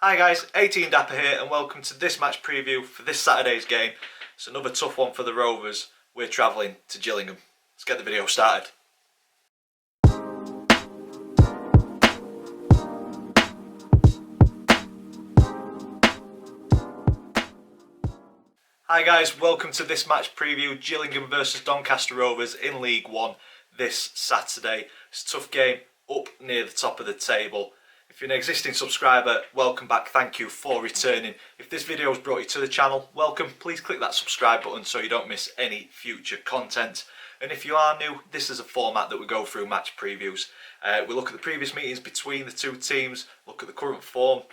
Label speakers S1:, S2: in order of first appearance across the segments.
S1: Hi guys, 18 Dapper here and welcome to this match preview for this Saturday's game. It's another tough one for the Rovers. We're travelling to Gillingham. Let's get the video started. Hi guys, welcome to this match preview. Gillingham versus Doncaster Rovers in League One this Saturday. It's a tough game up near the top of the table. If you're an existing subscriber, welcome back, thank you for returning. If this video has brought you to the channel, welcome. Please click that subscribe button so you don't miss any future content. And if you are new, this is a format that we go through match previews. We look at the previous meetings between the two teams, look at the current form.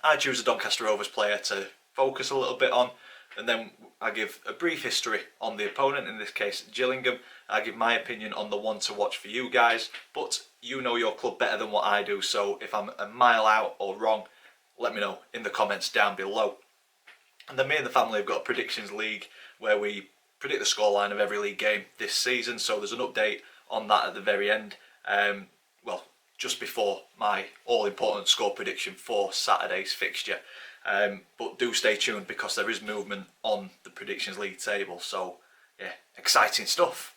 S1: I choose a Doncaster Rovers player to focus a little bit on, and then I give a brief history on the opponent, in this case Gillingham. I give my opinion on the one to watch for you guys, but you know your club better than what I do, so if I'm a mile out or wrong, let me know in the comments down below. And then me and the family have got a predictions league where we predict the scoreline of every league game this season, so there's an update on that at the very end. Well, just before my all-important score prediction for Saturday's fixture. But do stay tuned because there is movement on the predictions league table, so yeah, exciting stuff.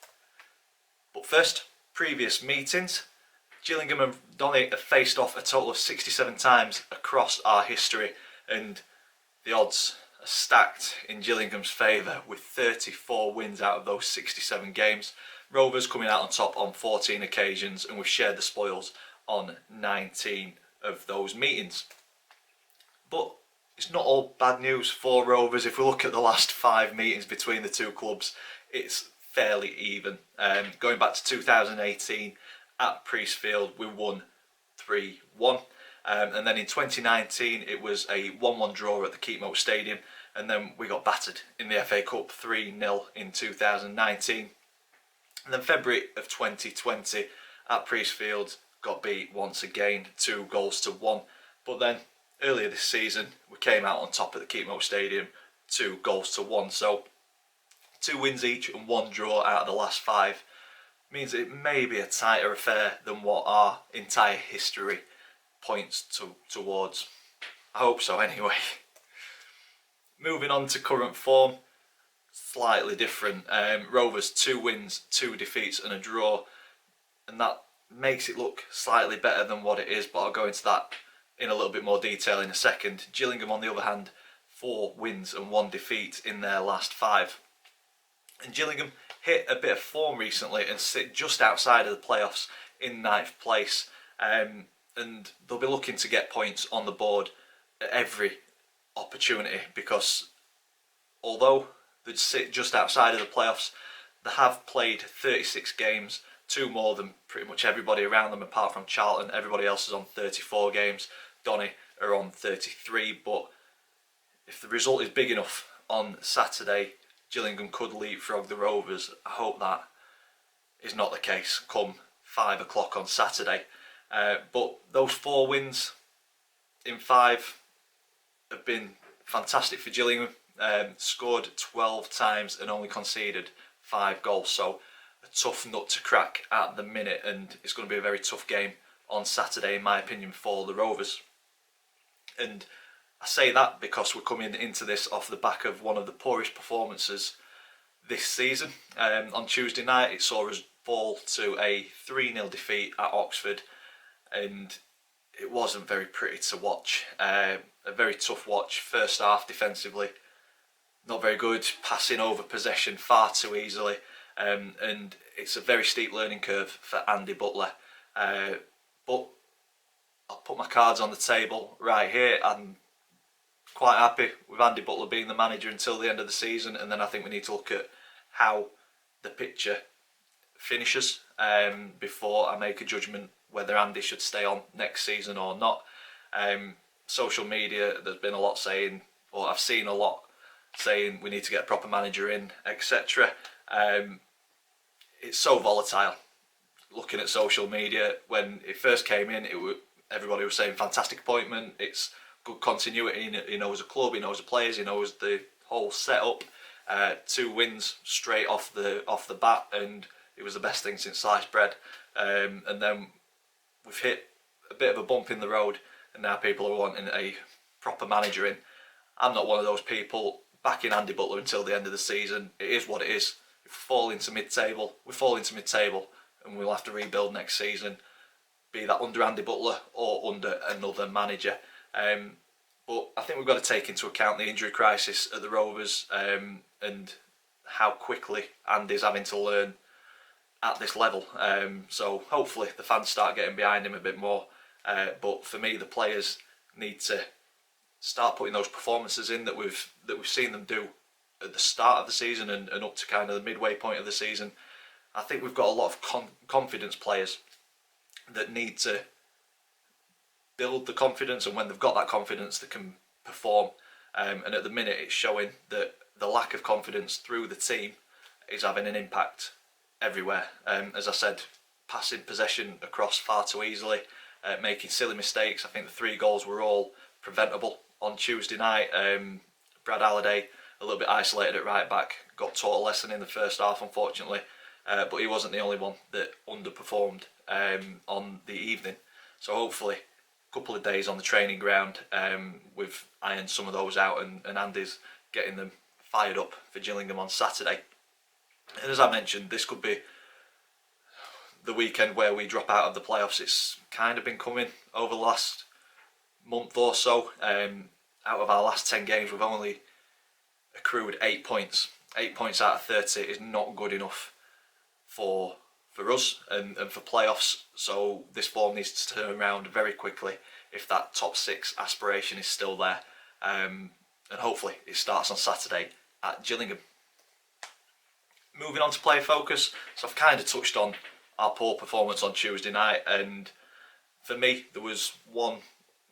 S1: But first, previous meetings. Gillingham and Donny have faced off a total of 67 times across our history, and the odds are stacked in Gillingham's favour with 34 wins out of those 67 games. Rovers coming out on top on 14 occasions, and we've shared the spoils on 19 of those meetings. But it's not all bad news for Rovers. If we look at the last 5 meetings between the two clubs, it's fairly even. Going back to 2018 at Priestfield, we won 3-1. And then in 2019, it was a 1-1 draw at the Keepmoat Stadium. And then we got battered in the FA Cup 3-0 in 2019. And then February of 2020 at Priestfield, got beat once again, 2-1. But then earlier this season, we came out on top at the Keepmoat Stadium, 2-1. So 2 wins each and 1 draw out of the last 5 means it may be a tighter affair than what our entire history points towards. I hope so anyway. Moving on to current form, slightly different. Rovers 2 wins, 2 defeats and a draw, and that makes it look slightly better than what it is, but I'll go into that in a little bit more detail in a second. Gillingham on the other hand, 4 wins and 1 defeat in their last 5. And Gillingham hit a bit of form recently and sit just outside of the playoffs in 9th place. And they'll be looking to get points on the board at every opportunity, because although they sit just outside of the playoffs, they have played 36 games, 2 more than pretty much everybody around them apart from Charlton. Everybody else is on 34 games. Donny are on 33, but if the result is big enough on Saturday, Gillingham could leapfrog the Rovers. I hope that is not the case come 5 o'clock on Saturday. But those 4 wins in 5 have been fantastic for Gillingham. Scored 12 times and only conceded 5 goals. So a tough nut to crack at the minute, and it's going to be a very tough game on Saturday in my opinion for the Rovers. And I say that because we're coming into this off the back of one of the poorest performances this season. On Tuesday night it saw us fall to a 3-0 defeat at Oxford, and it wasn't very pretty to watch. A very tough watch. First half defensively, not very good, passing over possession far too easily, and it's a very steep learning curve for Andy Butler. But I'll put my cards on the table right here. I'm quite happy with Andy Butler being the manager until the end of the season, and then I think we need to look at how the picture finishes before I make a judgment whether Andy should stay on next season or not. Social media, there's been a lot saying, or I've seen a lot saying we need to get a proper manager in, etc. It's so volatile looking at social media. When it first came in, everybody was saying fantastic appointment, it's good continuity, he knows the club, he knows the players, he knows the whole setup. 2 wins straight off the bat, and it was the best thing since sliced bread. And then we've hit a bit of a bump in the road and now people are wanting a proper manager in. I'm not one of those people. Backing Andy Butler until the end of the season. It is what it is. If we fall into mid-table, we fall into mid-table, and we'll have to rebuild next season, be that under Andy Butler or under another manager. But I think we've got to take into account the injury crisis at the Rovers, and how quickly Andy's having to learn at this level. So hopefully the fans start getting behind him a bit more. But for me, the players need to start putting those performances in that we've seen them do at the start of the season and up to kind of the midway point of the season. I think we've got a lot of confidence players that need to build the confidence, and when they've got that confidence, they can perform. And at the minute, it's showing that the lack of confidence through the team is having an impact everywhere. As I said, passing possession across far too easily, making silly mistakes. I think the 3 goals were all preventable on Tuesday night. Brad Halliday, a little bit isolated at right back, got taught a lesson in the first half, unfortunately, but he wasn't the only one that underperformed on the evening. So hopefully a couple of days on the training ground, we've ironed some of those out, and Andy's getting them fired up for Gillingham on Saturday. And as I mentioned, this could be the weekend where we drop out of the playoffs. It's kind of been coming over the last month or so. Out of our last 10 games, we've only accrued 8 points. 8 points out of 30 is not good enough for us and for playoffs. So this form needs to turn around very quickly if that top 6 aspiration is still there. And hopefully it starts on Saturday at Gillingham. Moving on to player focus. So I've kind of touched on our poor performance on Tuesday night, and for me there was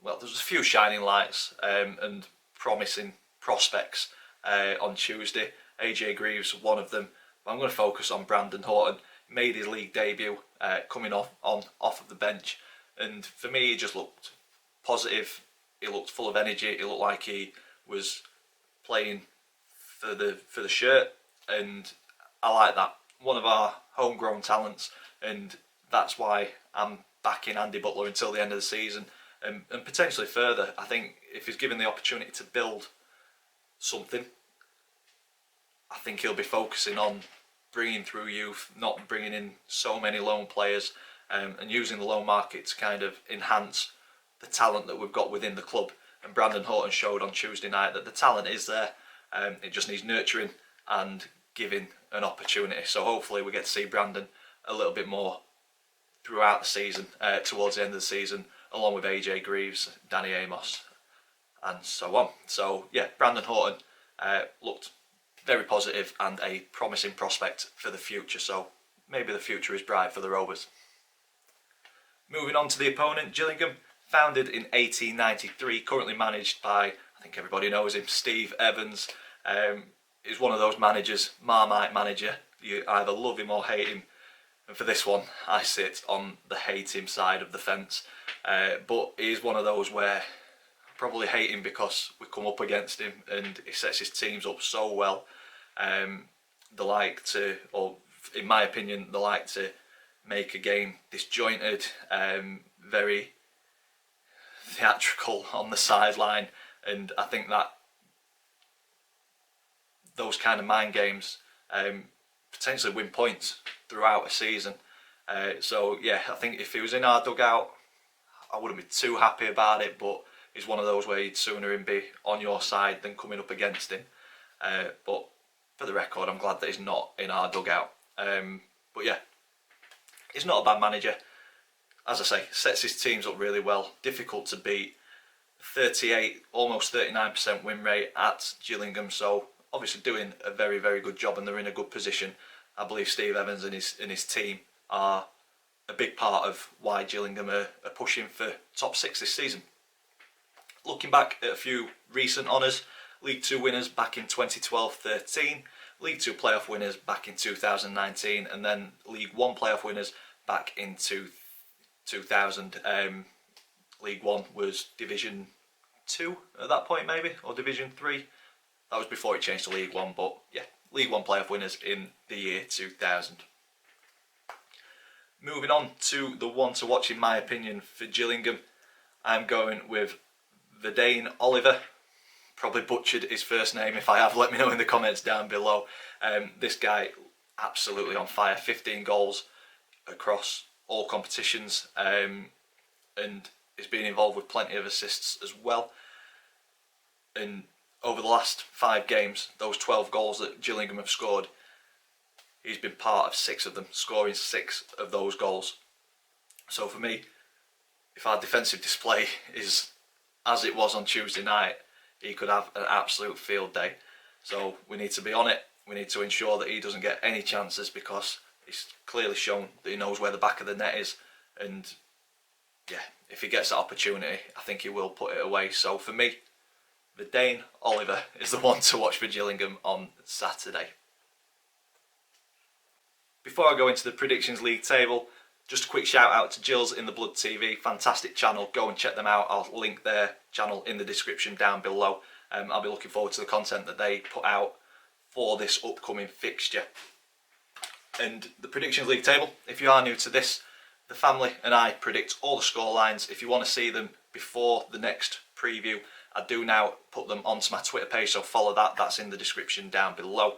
S1: a few shining lights and promising prospects on Tuesday. AJ Greaves, one of them. But I'm going to focus on Brandon Horton. Made his league debut, coming off of the bench, and for me he just looked positive. He looked full of energy. It looked like he was playing for the shirt, and I like that. One of our homegrown talents, and that's why I'm backing Andy Butler until the end of the season, and potentially further. I think if he's given the opportunity to build something, I think he'll be focusing on bringing through youth, not bringing in so many loan players, and using the loan market to kind of enhance the talent that we've got within the club. And Brandon Horton showed on Tuesday night that the talent is there. It just needs nurturing and giving an opportunity. So hopefully we get to see Brandon a little bit more throughout the season, towards the end of the season, along with AJ Greaves, Danny Amos, and so on. So yeah, Brandon Horton looked very positive and a promising prospect for the future. So maybe the future is bright for the Rovers. Moving on to the opponent, Gillingham, founded in 1893, currently managed by, I think everybody knows him, Steve Evans. He's one of those managers, Marmite manager. You either love him or hate him. And for this one, I sit on the hate him side of the fence. But he's one of those where I probably hate him because we come up against him and he sets his teams up so well. They like to, or in my opinion, they like to make a game disjointed, very theatrical on the sideline, and I think that those kind of mind games potentially win points throughout a season. So yeah, I think if he was in our dugout, I wouldn't be too happy about it, but he's one of those where you'd sooner him be on your side than coming up against him. But for the record, I'm glad that he's not in our dugout. But yeah, he's not a bad manager. As I say, sets his teams up really well, difficult to beat. 38, almost 39% win rate at Gillingham, so obviously doing a very, very good job, and they're in a good position. I believe Steve Evans and his team are a big part of why Gillingham are pushing for top 6 this season. Looking back at a few recent honours, League 2 winners back in 2012-13, League 2 playoff winners back in 2019, and then League 1 playoff winners back in 2000. League 1 was Division 2 at that point, maybe, or Division 3. That was before it changed to League 1, but yeah, League 1 playoff winners in the year 2000. Moving on to the one to watch, in my opinion, for Gillingham. I'm going with Verdane Oliver. Probably butchered his first name. If I have, let me know in the comments down below. This guy, absolutely on fire. 15 goals across all competitions, and he's been involved with plenty of assists as well. And over the last 5 games, those 12 goals that Gillingham have scored, he's been part of 6 of them, scoring 6 of those goals. So for me, if our defensive display is as it was on Tuesday night, he could have an absolute field day. So we need to be on it. We need to ensure that he doesn't get any chances, because he's clearly shown that he knows where the back of the net is. And yeah, if he gets that opportunity, I think he will put it away. So for me, Verdane Oliver is the one to watch for Gillingham on Saturday. Before I go into the Predictions League table, just a quick shout out to Gills in the Blood TV, fantastic channel, go and check them out. I'll link their channel in the description down below. I'll be looking forward to the content that they put out for this upcoming fixture. And the Predictions League table, if you are new to this, the family and I predict all the score lines. If you want to see them before the next preview, I do now put them onto my Twitter page, so follow that, that's in the description down below.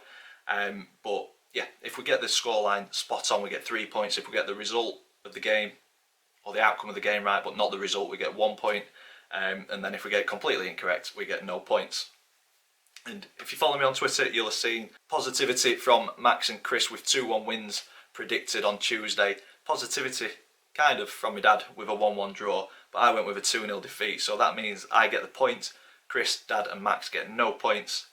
S1: But yeah, if we get the scoreline spot on, we get 3 points. If we get the result of the game, or the outcome of the game right, but not the result, we get 1 point. And then if we get it completely incorrect, we get no points. And if you follow me on Twitter, you'll have seen positivity from Max and Chris with 2-1 wins predicted on Tuesday. Positivity kind of from my dad with a 1-1 draw, but I went with a 2-0 defeat. So that means I get the point. Chris, Dad and Max get no points,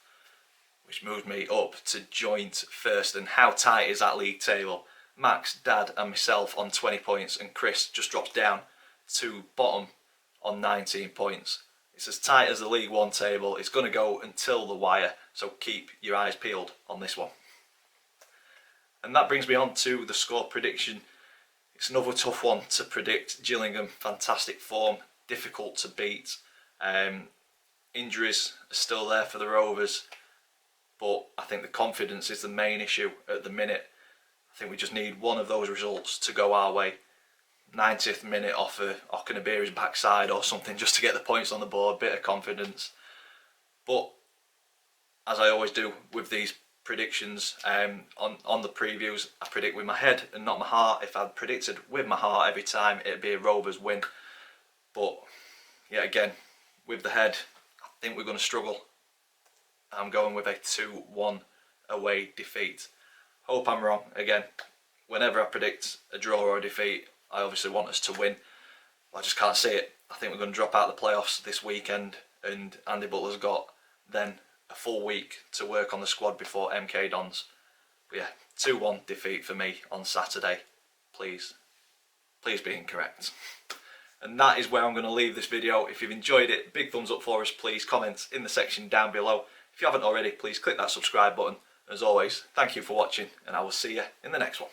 S1: which moved me up to joint first. And how tight is that league table? Max, Dad and myself on 20 points, and Chris just drops down to bottom on 19 points. It's as tight as the League One table. It's going to go until the wire, so keep your eyes peeled on this one. And that brings me on to the score prediction. It's another tough one to predict. Gillingham, fantastic form, difficult to beat. Injuries are still there for the Rovers, but I think the confidence is the main issue at the minute. I think we just need one of those results to go our way. 90th minute off of Okanabiri's backside or something, just to get the points on the board, bit of confidence. But as I always do with these predictions, on the previews, I predict with my head and not my heart. If I'd predicted with my heart every time, it'd be a Rovers win. But yeah, again, with the head, I think we're going to struggle. I'm going with a 2-1 away defeat. Hope I'm wrong. Again, whenever I predict a draw or a defeat, I obviously want us to win. I just can't see it. I think we're going to drop out of the playoffs this weekend, and Andy Butler's got then a full week to work on the squad before MK Dons. But yeah, 2-1 defeat for me on Saturday. Please be incorrect. And that is where I'm going to leave this video. If you've enjoyed it, big thumbs up for us. Please comment in the section down below. If you haven't already, please click that subscribe button. As always, thank you for watching, and I will see you in the next one.